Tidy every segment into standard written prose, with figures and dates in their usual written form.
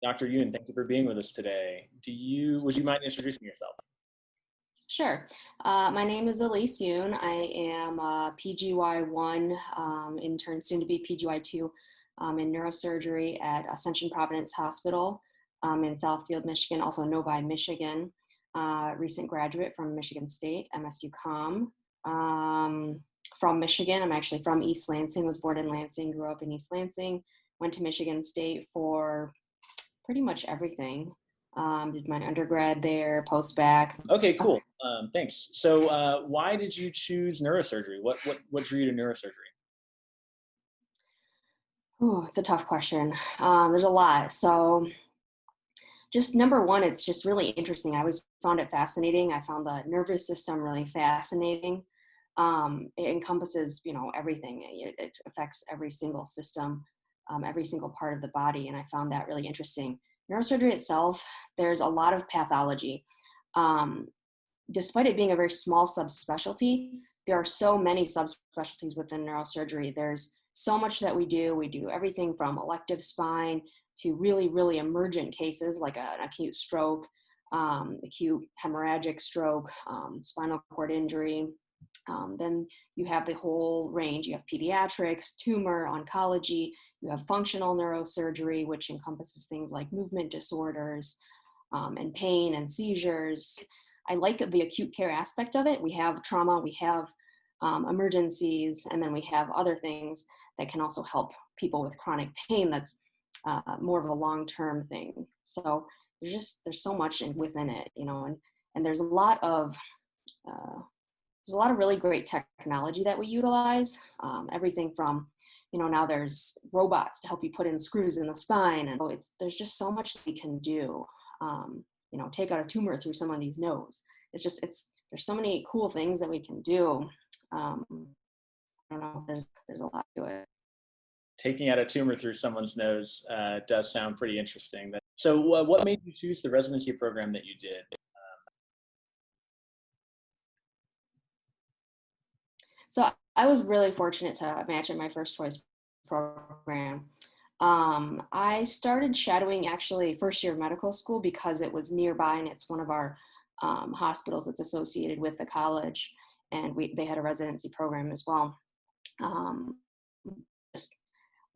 Dr. Yoon, thank you for being with us today. Would you mind introducing yourself? Sure. My name is Elise Yoon. I am a PGY1 intern, soon to be PGY2 in neurosurgery at Ascension Providence Hospital in Southfield, Michigan, also Novi, Michigan. Recent graduate from Michigan State, MSU Com. From Michigan, I'm actually from East Lansing, was born in Lansing, grew up in East Lansing, went to Michigan State for pretty much everything. Did my undergrad there, post-bac. Okay, cool. Thanks. So, why did you choose neurosurgery? What drew you to neurosurgery? Oh, it's a tough question. There's a lot. So just number one, it's just really interesting. I always found it fascinating. I found the nervous system really fascinating. It encompasses, everything. It affects every single system, every single part of the body. And I found that really interesting. Neurosurgery itself, there's a lot of pathology. Um, Despite it being a very small subspecialty, there are so many subspecialties within neurosurgery. There's so much that we do. We do everything from elective spine to really, really emergent cases like an acute stroke, acute hemorrhagic stroke, spinal cord injury. Then you have the whole range. You have pediatrics, tumor, oncology. You have functional neurosurgery, which encompasses things like movement disorders and pain and seizures. I like the acute care aspect of it. We have trauma, we have emergencies, and then we have other things that can also help people with chronic pain that's more of a long-term thing. So there's so much within it, and there's uh, a lot of really great technology that we utilize. Everything from, now there's robots to help you put in screws in the spine, and there's just so much that we can do. Take out a tumor through somebody's nose. There's so many cool things that we can do. I don't know. There's a lot to it. Taking out a tumor through someone's nose does sound pretty interesting. So, what made you choose the residency program that you did? So I was really fortunate to match in my first choice program. I started shadowing actually first year of medical school because it was nearby and it's one of our hospitals that's associated with the college, and they had a residency program as well. Just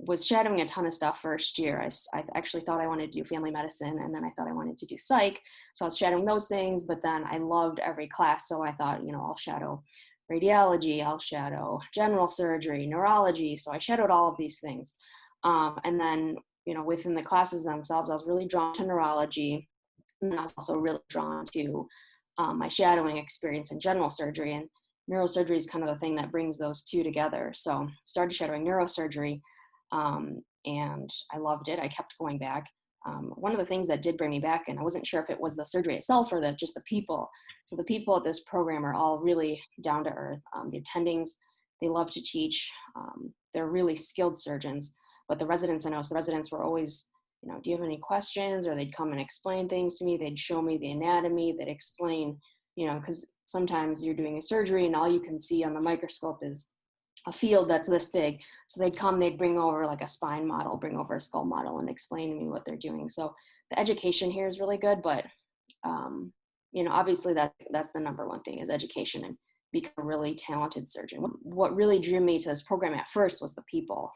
was shadowing a ton of stuff first year. I actually thought I wanted to do family medicine, and then I thought I wanted to do psych. So I was shadowing those things, but then I loved every class. So I thought, I'll shadow radiology, I'll shadow general surgery, neurology. So I shadowed all of these things. And then, within the classes themselves, I was really drawn to neurology. And I was also really drawn to my shadowing experience in general surgery. And neurosurgery is kind of the thing that brings those two together. So started shadowing neurosurgery, and I loved it. I kept going back. One of the things that did bring me back, and I wasn't sure if it was the surgery itself or just the people. So the people at this program are all really down to earth. The attendings, they love to teach. They're really skilled surgeons. But the residents, I noticed the residents were always, do you have any questions? Or they'd come and explain things to me. They'd show me the anatomy. They'd explain, because sometimes you're doing a surgery and all you can see on the microscope is a field that's this big. So they'd bring over like a spine model, bring over a skull model and explain to me what they're doing. So the education here is really good, but, obviously that's the number one thing is education and become a really talented surgeon. What really drew me to this program at first was the people.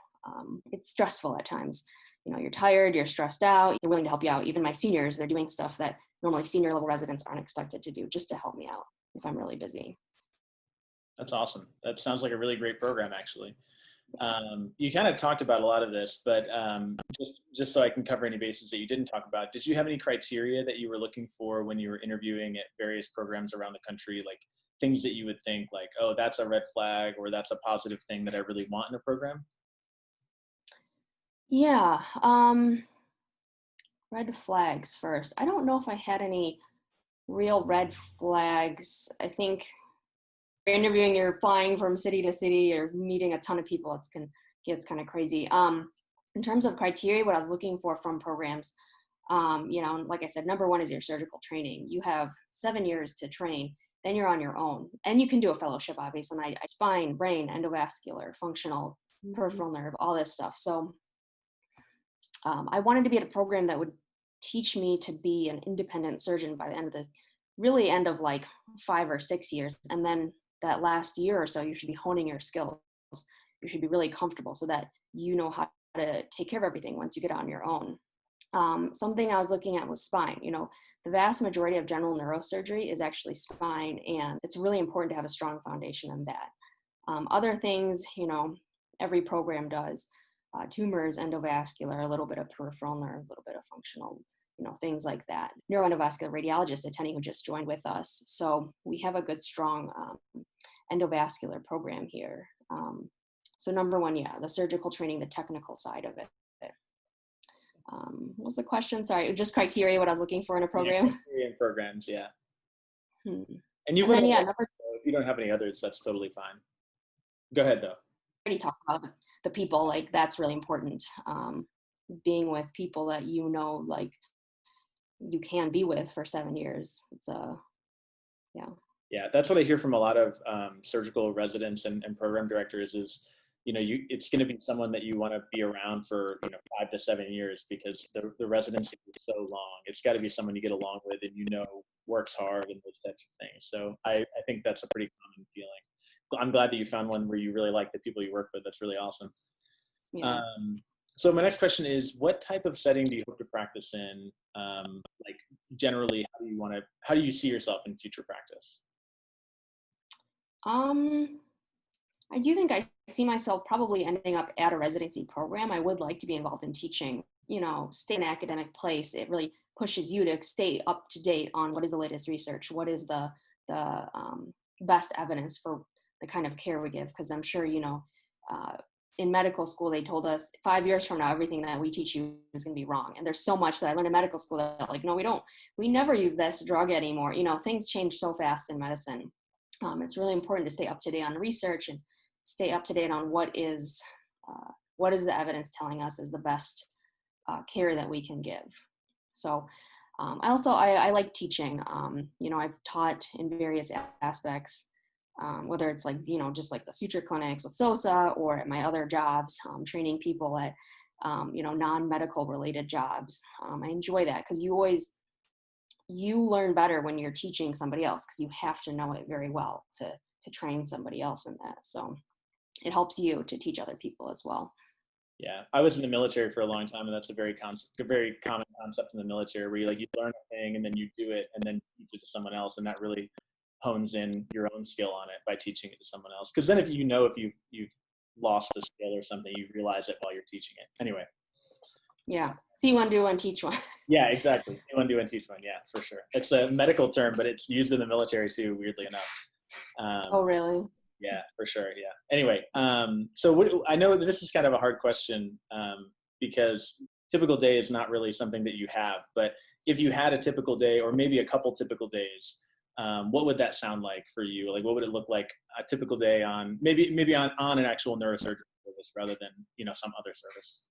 It's stressful at times. You're tired, you're stressed out, they're willing to help you out. Even my seniors, they're doing stuff that normally senior level residents aren't expected to do just to help me out if I'm really busy. That's awesome. That sounds like a really great program, actually. You kind of talked about a lot of this, but just so I can cover any bases that you didn't talk about, did you have any criteria that you were looking for when you were interviewing at various programs around the country, like things that you would think like, oh, that's a red flag or that's a positive thing that I really want in a program? Yeah, red flags first. I don't know if I had any real red flags. I think you're interviewing, you're flying from city to city, you're meeting a ton of people. Gets kind of crazy. In terms of criteria, what I was looking for from programs, like I said, number one is your surgical training. You have 7 years to train, then you're on your own. And you can do a fellowship, obviously. And I spine, brain, endovascular, functional, peripheral nerve, all this stuff. So I wanted to be at a program that would teach me to be an independent surgeon by the end of the really end of like 5 or 6 years. And then that last year or so, you should be honing your skills. You should be really comfortable so that you know how to take care of everything once you get on your own. Something I was looking at was spine. You know, the vast majority of general neurosurgery is actually spine, and it's really important to have a strong foundation in that. Other things, you know, every program does. Tumors, endovascular, a little bit of peripheral nerve, a little bit of functional, you know, things like that. Neuroendovascular radiologist attending who just joined with us. So we have a good, strong endovascular program here. So number one, yeah, the surgical training, the technical side of it. What was the question? Sorry, just criteria, what I was looking for in a program. Yeah, criteria and programs, yeah. Hmm. And you And went then, yeah, over, if you don't have any others, that's totally fine. Go ahead, though. already talked about the people, like that's really important. Being with people that you know, like you can be with for 7 years. It's yeah. Yeah, that's what I hear from a lot of surgical residents and program directors is, you know, it's going to be someone that you want to be around for, you know, 5 to 7 years because the residency is so long. It's got to be someone you get along with and, you know, works hard and those types of things. So I think that's a pretty common feeling. I'm glad that you found one where you really like the people you work with. That's really awesome. Yeah. Um, so my next question is, what type of setting do you hope to practice in? Like generally, how do you see yourself in future practice? Um, I do think I see myself probably ending up at a residency program. I would like to be involved in teaching, you know, stay in an academic place. It really pushes you to stay up to date on what is the latest research, what is the best evidence for the kind of care we give. Because I'm sure, you know, uh, in medical school, they told us 5 years from now, everything that we teach you is going to be wrong. And there's so much that I learned in medical school that like, no, we never use this drug anymore. You know, things change so fast in medicine. It's really important to stay up to date on research and stay up to date on what is the evidence telling us is the best care that we can give. So I like teaching. You know, I've taught in various aspects, whether it's like, you know, just like the suture clinics with SOSA or at my other jobs, training people at, you know, non-medical related jobs. I enjoy that because you learn better when you're teaching somebody else because you have to know it very well to train somebody else in that. So it helps you to teach other people as well. Yeah, I was in the military for a long time, and that's a very common concept in the military, where you learn a thing and then you do it, and then teach it to someone else, and that really hones in your own skill on it by teaching it to someone else. Because then, if you've lost a skill or something, you realize it while you're teaching it. Anyway. Yeah, see one, do one, teach one. Yeah, exactly. See one, do one, teach one. Yeah, for sure. It's a medical term, but it's used in the military too. Weirdly enough. Oh, really? Yeah, for sure. Yeah. Anyway, so I know this is kind of a hard question because typical day is not really something that you have. But if you had a typical day, or maybe a couple typical days, what would that sound like for you? Like, what would it look like a typical day on maybe on an actual neurosurgery service rather than, you know, some other service?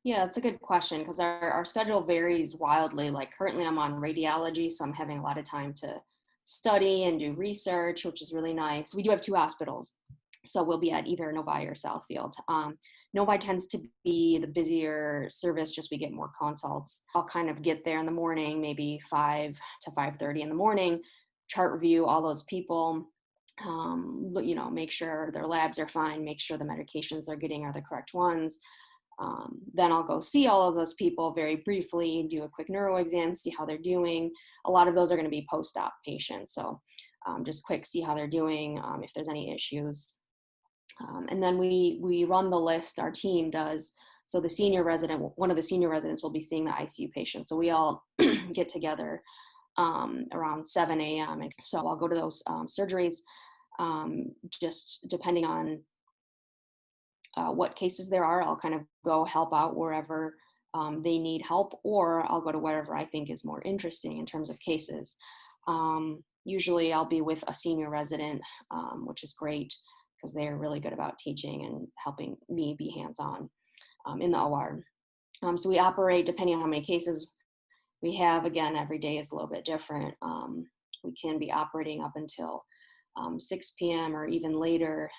Yeah, that's a good question because our schedule varies wildly. Like currently I'm on radiology, so I'm having a lot of time to study and do research, which is really nice. We do have two hospitals, so we'll be at either Novi or Southfield. Novi tends to be the busier service, just we get more consults. I'll kind of get there in the morning, maybe 5 to 5:30 in the morning, chart review all those people, you know, make sure their labs are fine, make sure the medications they're getting are the correct ones. Then I'll go see all of those people very briefly, do a quick neuro exam, see how they're doing. A lot of those are going to be post-op patients. So just quick, see how they're doing, if there's any issues. And then we run the list, our team does. So one of the senior residents will be seeing the ICU patients. So we all get together around 7 a.m. And so I'll go to those surgeries just depending on what cases there are. I'll kind of go help out wherever they need help, or I'll go to wherever I think is more interesting in terms of cases. Usually I'll be with a senior resident, which is great because they're really good about teaching and helping me be hands-on in the OR. So we operate depending on how many cases we have. Again, every day is a little bit different. We can be operating up until 6 p.m. or even later.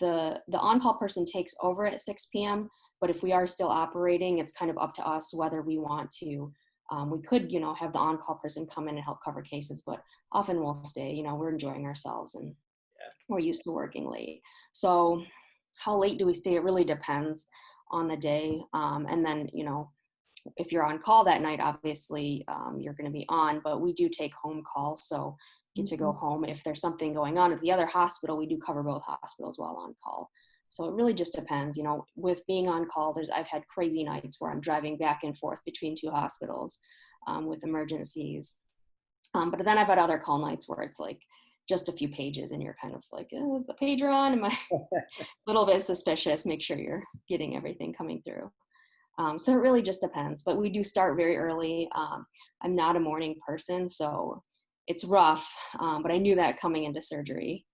the on-call person takes over at 6 p.m., but if we are still operating, it's kind of up to us whether we want to. We could, have the on-call person come in and help cover cases, but often we'll stay. We're enjoying ourselves and we're used to working late. So how late do we stay? It really depends on the day. And then, if you're on call that night, obviously you're going to be on, but we do take home calls. So you get to go home. If there's something going on at the other hospital, we do cover both hospitals while on call. So it really just depends, with being on call, I've had crazy nights where I'm driving back and forth between two hospitals with emergencies. But then I've had other call nights where it's like just a few pages and you're kind of like, oh, is the pager on? Am I a little bit suspicious? Make sure you're getting everything coming through. So it really just depends, but we do start very early. I'm not a morning person, so it's rough, but I knew that coming into surgery.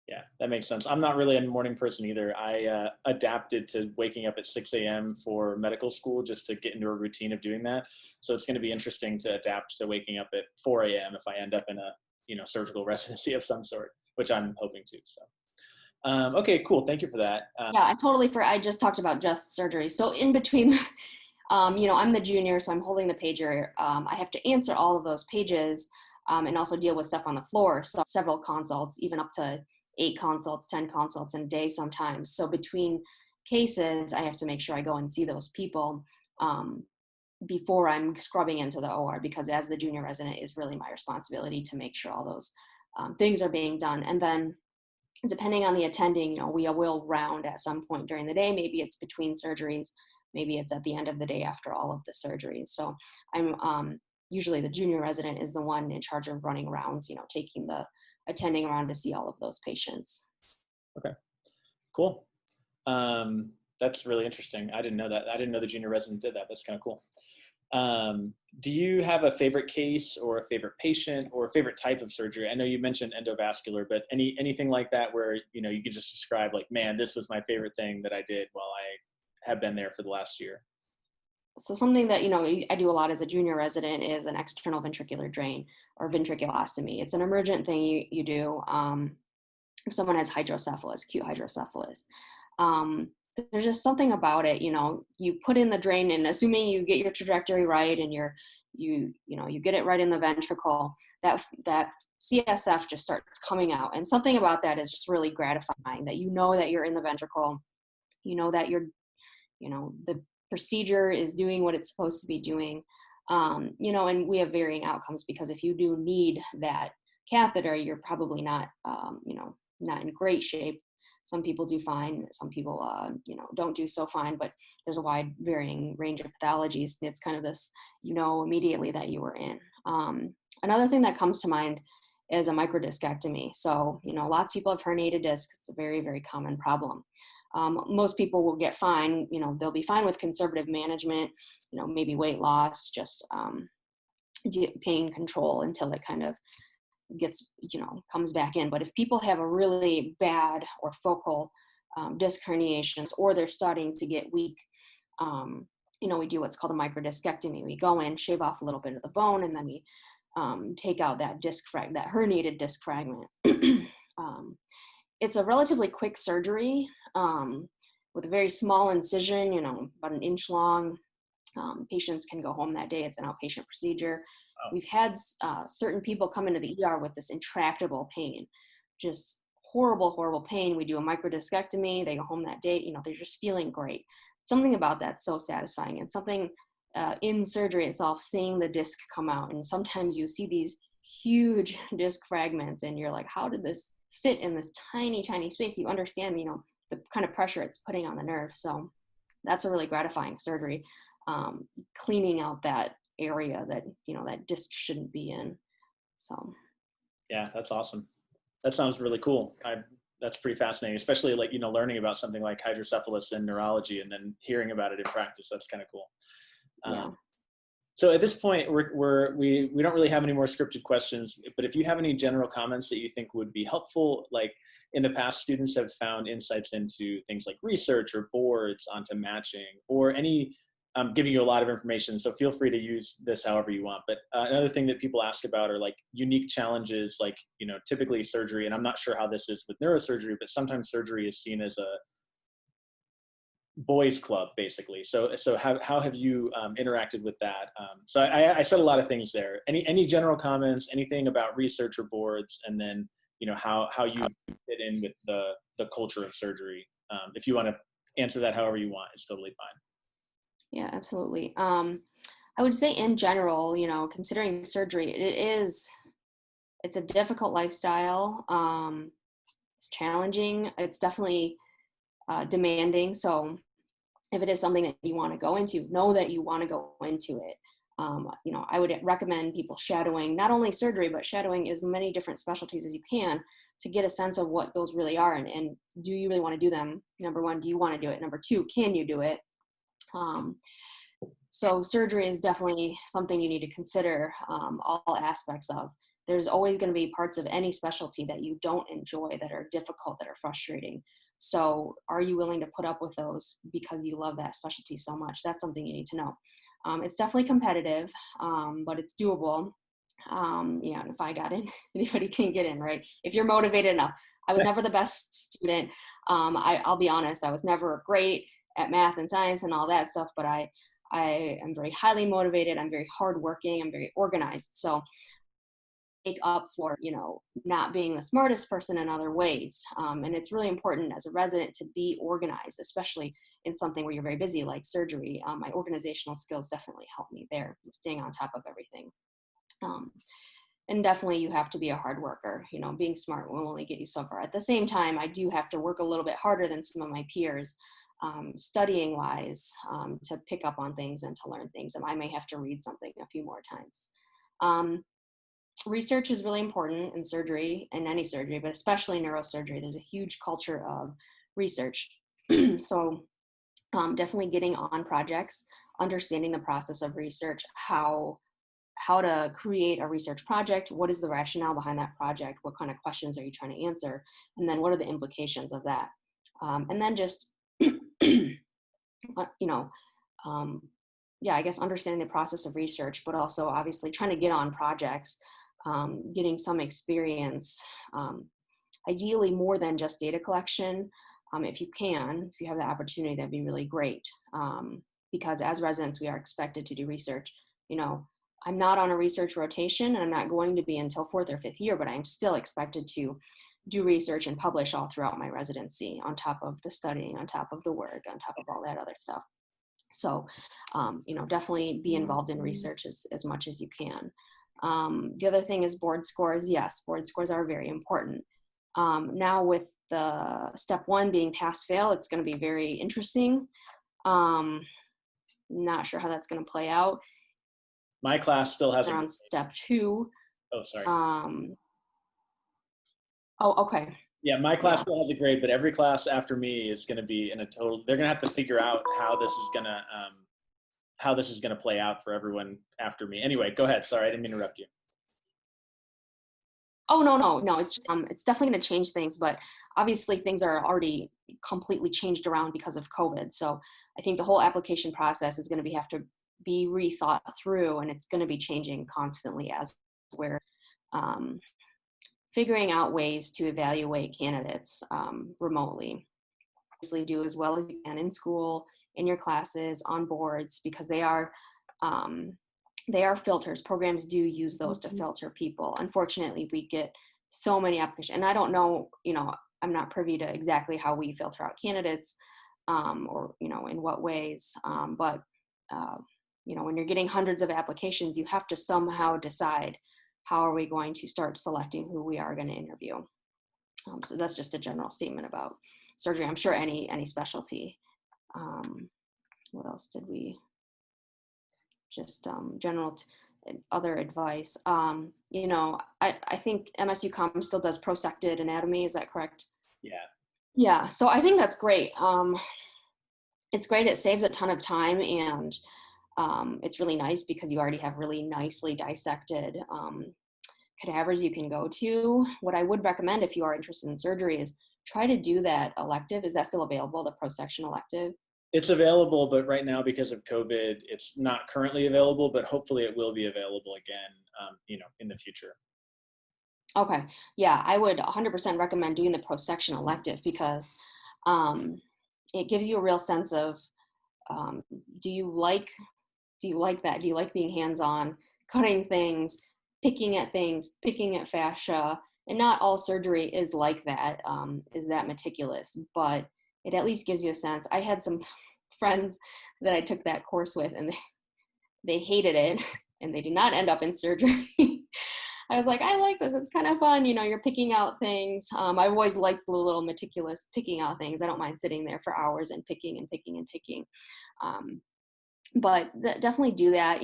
Yeah, that makes sense. I'm not really a morning person either. I adapted to waking up at 6 a.m. for medical school just to get into a routine of doing that. So it's going to be interesting to adapt to waking up at 4 a.m. if I end up in a surgical residency of some sort, which I'm hoping to. So. Okay, cool. Thank you for that. Yeah, I totally forgot. I just talked about just surgery. So in between, I'm the junior, so I'm holding the pager. I have to answer all of those pages and also deal with stuff on the floor. So several consults, even up to 8 consults, 10 consults in a day sometimes. So between cases, I have to make sure I go and see those people before I'm scrubbing into the OR, because as the junior resident, it's really my responsibility to make sure all those things are being done. And then depending on the attending, we will round at some point during the day. Maybe it's between surgeries. Maybe it's at the end of the day after all of the surgeries. So I'm usually the junior resident is the one in charge of running rounds, taking the attending around to see all of those patients. Okay, cool. That's really interesting. I didn't know that. I didn't know the junior resident did that. That's kind of cool. Do you have a favorite case or a favorite patient or a favorite type of surgery? I know you mentioned endovascular, but anything like that where, you could just describe like, man, this was my favorite thing that I did while I have been there for the last year. So something that, I do a lot as a junior resident is an external ventricular drain or ventriculostomy. It's an emergent thing you do if someone has hydrocephalus, acute hydrocephalus. There's just something about it, you put in the drain and assuming you get your trajectory right and you get it right in the ventricle, that CSF just starts coming out. And something about that is just really gratifying, that that you're in the ventricle, that the procedure is doing what it's supposed to be doing. And we have varying outcomes, because if you do need that catheter, you're probably not in great shape. Some people do fine. Some people, don't do so fine, but there's a wide varying range of pathologies. It's kind of this, immediately that you were in. Another thing that comes to mind is a microdiscectomy. So, lots of people have herniated discs. It's a very, very common problem. Most people will get fine. They'll be fine with conservative management, maybe weight loss, just pain control until it kind of gets, comes back in. But if people have a really bad or focal disc herniations, or they're starting to get weak, we do what's called a microdiscectomy. We go in, shave off a little bit of the bone, and then we take out that that herniated disc fragment. It's a relatively quick surgery with a very small incision, about an inch long. Patients can go home that day. It's an outpatient procedure. Oh. We've had certain people come into the ER with this intractable pain, just horrible, horrible pain. We do a microdiscectomy. They go home that day. They're just feeling great. Something about that's so satisfying, and something in surgery itself, seeing the disc come out. And sometimes you see these huge disc fragments and you're like, how did this fit in this tiny, tiny space? You understand, the kind of pressure it's putting on the nerve. So that's a really gratifying surgery. Cleaning out that area that, that disc shouldn't be in. So. Yeah, that's awesome. That sounds really cool. That's pretty fascinating, especially like, learning about something like hydrocephalus in neurology and then hearing about it in practice. That's kind of cool. Yeah. So at this point, we don't really have any more scripted questions, but if you have any general comments that you think would be helpful, like in the past, students have found insights into things like research or boards onto matching, or any I'm giving you a lot of information, so feel free to use this however you want. But another thing that people ask about are like unique challenges, like, you know, typically surgery, and I'm not sure how this is with neurosurgery, but sometimes surgery is seen as a boys club, basically. So how have you interacted with that? So I said a lot of things there. Any general comments, anything about researcher boards, and then, you know, how you fit in with the culture of surgery. If you want to answer that however you want, it's totally fine. Yeah, absolutely. I would say in general, you know, considering surgery, it's a difficult lifestyle. It's challenging. It's definitely demanding. So if it is something that you want to go into, know that you want to go into it. You know, I would recommend people shadowing not only surgery, but shadowing as many different specialties as you can to get a sense of what those really are. And do you really want to do them? Number one, do you want to do it? Number two, can you do it? So surgery is definitely something you need to consider all aspects of. There's always going to be parts of any specialty that you don't enjoy, that are difficult, that are frustrating. So are you willing to put up with those because you love that specialty so much? That's something you need to know. It's definitely competitive, but it's doable. Yeah, and if I got in, anybody can get in, right? If you're motivated enough. I was never the best student. I'll be honest, I was never great at math and science and all that stuff, but I am very highly motivated. I'm very hardworking. I'm very organized. So make up for, you know, not being the smartest person in other ways. And it's really important as a resident to be organized, especially in something where you're very busy like surgery. My organizational skills definitely help me there, staying on top of everything. And definitely you have to be a hard worker. You know, being smart will only get you so far. At the same time, I do have to work a little bit harder than some of my peers, studying wise, to pick up on things and to learn things. And I may have to read something a few more times. Research is really important in surgery, in any surgery, but especially neurosurgery. There's a huge culture of research. So definitely getting on projects, understanding the process of research, how to create a research project, what is the rationale behind that project, what kind of questions are you trying to answer, and then what are the implications of that. And then just, you know, yeah, I guess understanding the process of research, but also obviously trying to get on projects, getting some experience, ideally more than just data collection. If you can, if you have the opportunity, that'd be really great. Because as residents, we are expected to do research. You know, I'm not on a research rotation and I'm not going to be until 4th or 5th year, but I'm still expected to do research and publish all throughout my residency, on top of the studying, on top of the work, on top of all that other stuff. So, you know, definitely be involved in research as much as you can. The other thing is board scores. Yes, board scores are very important. Now with the step 1 being pass fail, it's going to be very interesting. Not sure how that's going to play out. My class still has on step 2. Oh, sorry. Oh, okay. Yeah, my class still has a grade, but every class after me is going to be in a total. They're going to have to figure out how this is going to play out for everyone after me. Anyway, go ahead. Sorry, I didn't mean to interrupt you. Oh, no. It's just, it's definitely going to change things, but obviously things are already completely changed around because of COVID. So I think the whole application process is going to have to be rethought through, and it's going to be changing constantly as we're figuring out ways to evaluate candidates remotely. Obviously do as well as you can in school, in your classes, on boards, because they are filters. Programs do use those to filter people. Unfortunately, we get so many applications, and I don't know, you know, I'm not privy to exactly how we filter out candidates, or, you know, in what ways, but you know, when you're getting hundreds of applications, you have to somehow decide, how are we going to start selecting who we are going to interview? So that's just a general statement about surgery. I'm sure any specialty. What else did we? Just general other advice. You know, I think MSU Com still does prosected anatomy. Is that correct? Yeah. Yeah. So I think that's great. It's great. It saves a ton of time, and it's really nice because you already have really nicely dissected cadavers you can go to. What I would recommend if you are interested in surgery is try to do that elective. Is that still available, the Prosection elective? It's available, but right now because of COVID, it's not currently available, but hopefully it will be available again, in the future. Okay. Yeah, I would 100% recommend doing the Prosection elective because um, it gives you a real sense of um, do you like do you like that? Do you like being hands-on, cutting things, picking at fascia? And not all surgery is like that, is that meticulous, but it at least gives you a sense. I had some friends that I took that course with, and they hated it, and they did not end up in surgery. I was like, I like this. It's kind of fun. You're picking out things. I've always liked the little meticulous picking out things. I don't mind sitting there for hours and picking and picking and picking. Um, but definitely do that.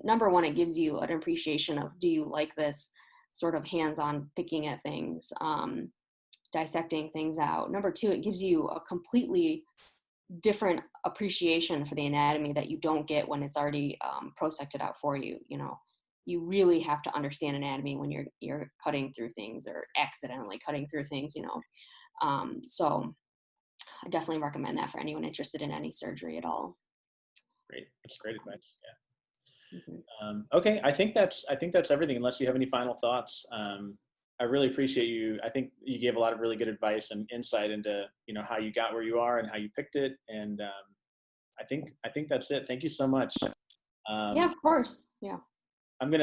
Number one, it gives you an appreciation of, do you like this sort of hands-on picking at things, dissecting things out. Number two, it gives you a completely different appreciation for the anatomy that you don't get when it's already prosected out for you. You really have to understand anatomy when you're cutting through things or accidentally cutting through things. So I definitely recommend that for anyone interested in any surgery at all. Great. That's great advice. Yeah. Mhm. Okay, I think that's everything. Unless you have any final thoughts, I really appreciate you. I think you gave a lot of really good advice and insight into how you got where you are and how you picked it. And I think that's it. Thank you so much. Yeah, Um, of course. Yeah.